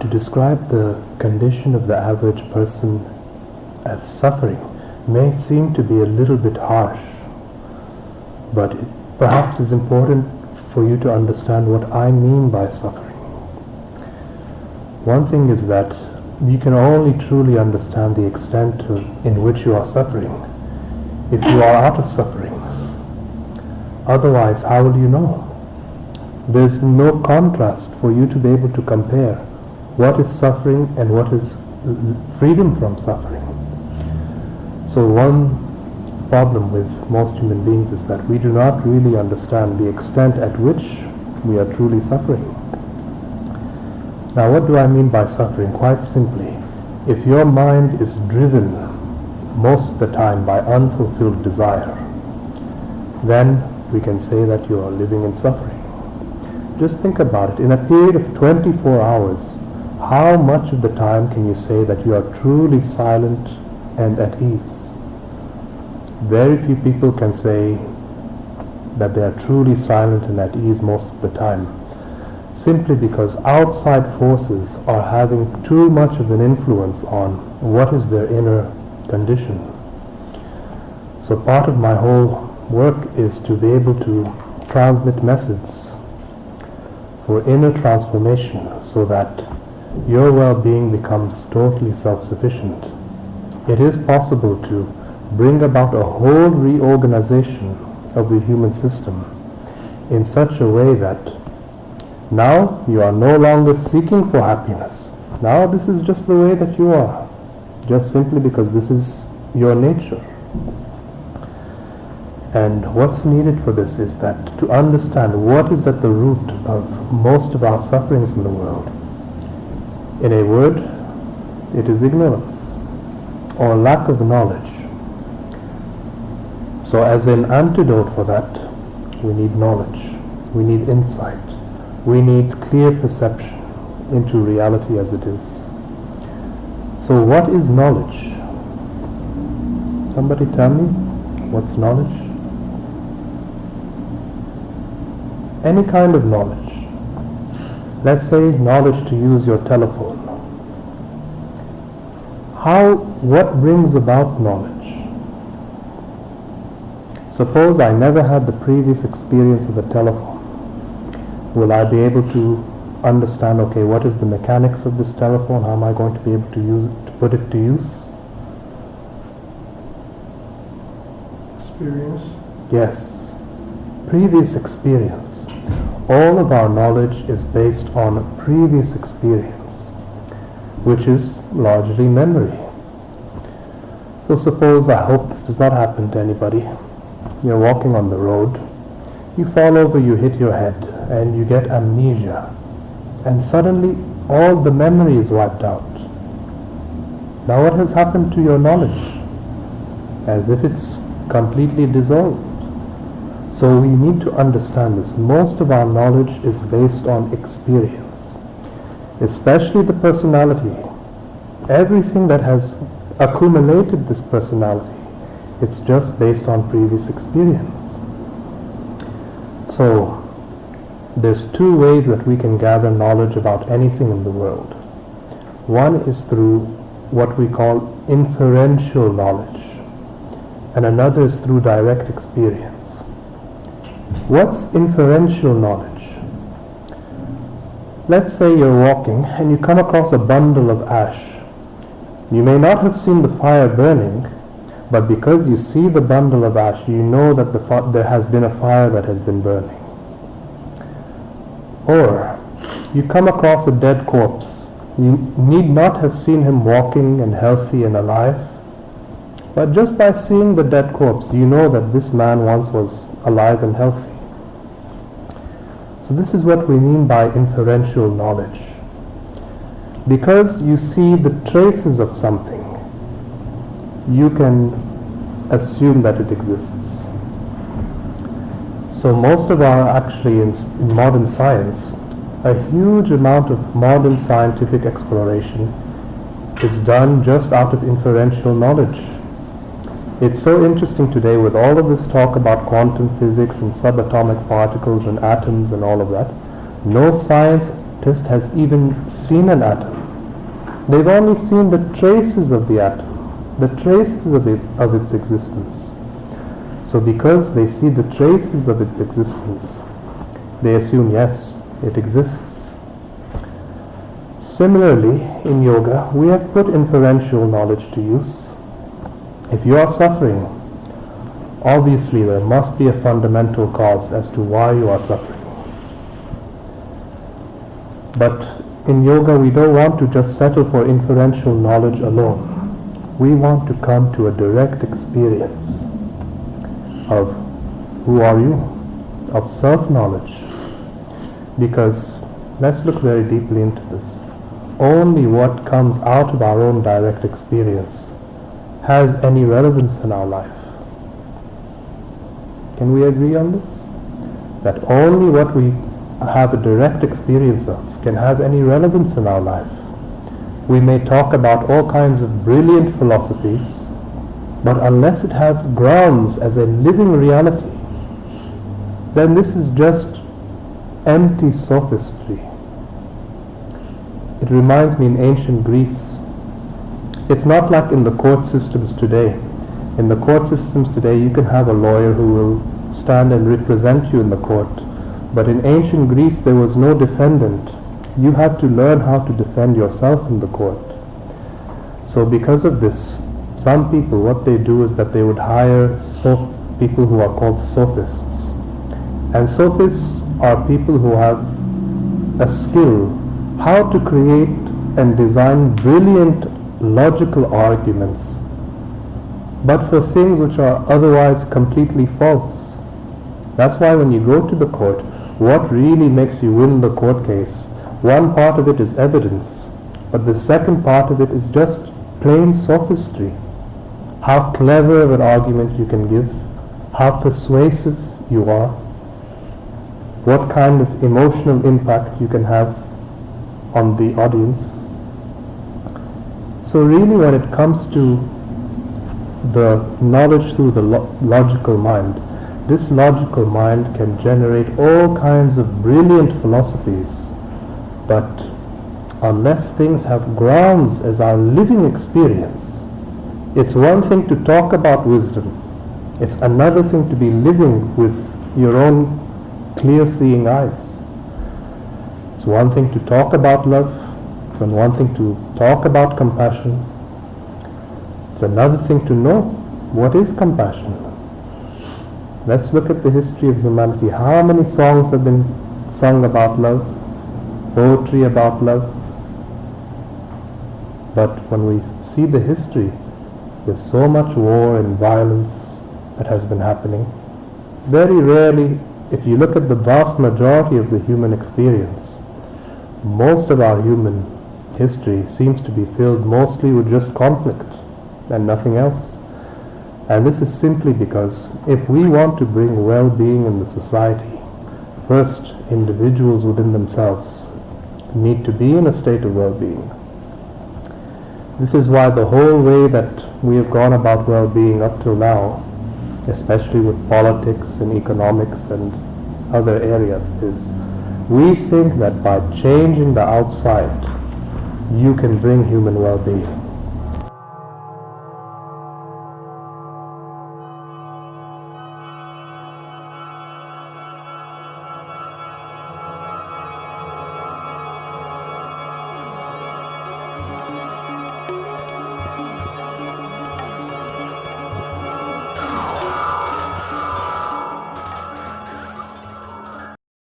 to describe the condition of the average person as suffering may seem to be a little bit harsh, but it perhaps is important for you to understand what I mean by suffering. One thing is that you can only truly understand the extent in which you are suffering if you are out of suffering. Otherwise, how will you know? There's no contrast for you to be able to compare what is suffering and what is freedom from suffering. So one problem with most human beings is that we do not really understand the extent at which we are truly suffering. Now, what do I mean by suffering? Quite simply, if your mind is driven most of the time by unfulfilled desire, then we can say that you are living in suffering. Just think about it. In a period of 24 hours, how much of the time can you say that you are truly silent and at ease? Very few people can say that they are truly silent and at ease most of the time, simply because outside forces are having too much of an influence on what is their inner condition. So part of my whole work is to be able to transmit methods for inner transformation so that your well-being becomes totally self-sufficient. It is possible to bring about a whole reorganization of the human system in such a way that now you are no longer seeking for happiness. Now this is just the way that you are, just simply because this is your nature. And what's needed for this is that to understand what is at the root of most of our sufferings in the world. In a word, it is ignorance or lack of knowledge. So as an antidote for that, we need knowledge, we need insight, we need clear perception into reality as it is. So what is knowledge? Somebody tell me, what's knowledge? Any kind of knowledge. Let's say knowledge to use your telephone. What brings about knowledge? Suppose I never had the previous experience of a telephone. Will I be able to understand, okay, what is the mechanics of this telephone? How am I going to be able to use it, to put it to use? Experience? Yes. Previous experience. All of our knowledge is based on previous experience, which is largely memory. So suppose, I hope this does not happen to anybody, you're walking on the road, you fall over, you hit your head, and you get amnesia, and suddenly all the memory is wiped out. Now what has happened to your knowledge? As if it's completely dissolved. So we need to understand this. Most of our knowledge is based on experience, especially the personality. Everything that has accumulated this personality, it's just based on previous experience. So there's two ways that we can gather knowledge about anything in the world. One is through what we call inferential knowledge, and another is through direct experience. What's inferential knowledge? Let's say you're walking and you come across a bundle of ash. You may not have seen the fire burning, but because you see the bundle of ash, you know that there has been a fire that has been burning. Or you come across a dead corpse. You need not have seen him walking and healthy and alive, but just by seeing the dead corpse, you know that this man once was alive and healthy. So this is what we mean by inferential knowledge. Because you see the traces of something, you can assume that it exists. So most of our, actually in modern science, a huge amount of modern scientific exploration is done just out of inferential knowledge. It's so interesting today with all of this talk about quantum physics and subatomic particles and atoms and all of that. No science scientist has even seen an atom. They've only seen the traces of the atom, the traces of its existence. So because they see the traces of its existence, they assume, yes, it exists. Similarly, in yoga, we have put inferential knowledge to use. If you are suffering, obviously there must be a fundamental cause as to why you are suffering. But in yoga, we don't want to just settle for inferential knowledge alone. We want to come to a direct experience of who are you, of self-knowledge. Because, let's look very deeply into this. Only what comes out of our own direct experience has any relevance in our life. Can we agree on this? That only what we have a direct experience of can have any relevance in our life. We may talk about all kinds of brilliant philosophies, but unless it has grounds as a living reality, then this is just empty sophistry. It reminds me in ancient Greece. It's not like in the court systems today. In the court systems today, you can have a lawyer who will stand and represent you in the court. But in ancient Greece, there was no defendant. You had to learn how to defend yourself in the court. So because of this, some people, what they do is that they would hire people who are called sophists. And sophists are people who have a skill how to create and design brilliant logical arguments, but for things which are otherwise completely false. That's why when you go to the court, what really makes you win the court case, one part of it is evidence, but the second part of it is just plain sophistry. How clever of an argument you can give, how persuasive you are, what kind of emotional impact you can have on the audience. So really when it comes to the knowledge through the logical mind, this logical mind can generate all kinds of brilliant philosophies, but unless things have grounds as our living experience, it's one thing to talk about wisdom, it's another thing to be living with your own clear-seeing eyes. It's one thing to talk about love, it's one thing to talk about compassion, it's another thing to know what is compassion. Let's look at the history of humanity. How many songs have been sung about love, poetry about love? But when we see the history, there's so much war and violence that has been happening. Very rarely, if you look at the vast majority of the human experience, most of our human history seems to be filled mostly with just conflict and nothing else. And this is simply because if we want to bring well-being in the society, first individuals within themselves need to be in a state of well-being. This is why the whole way that we have gone about well-being up till now, especially with politics and economics and other areas, is we think that by changing the outside, you can bring human well-being.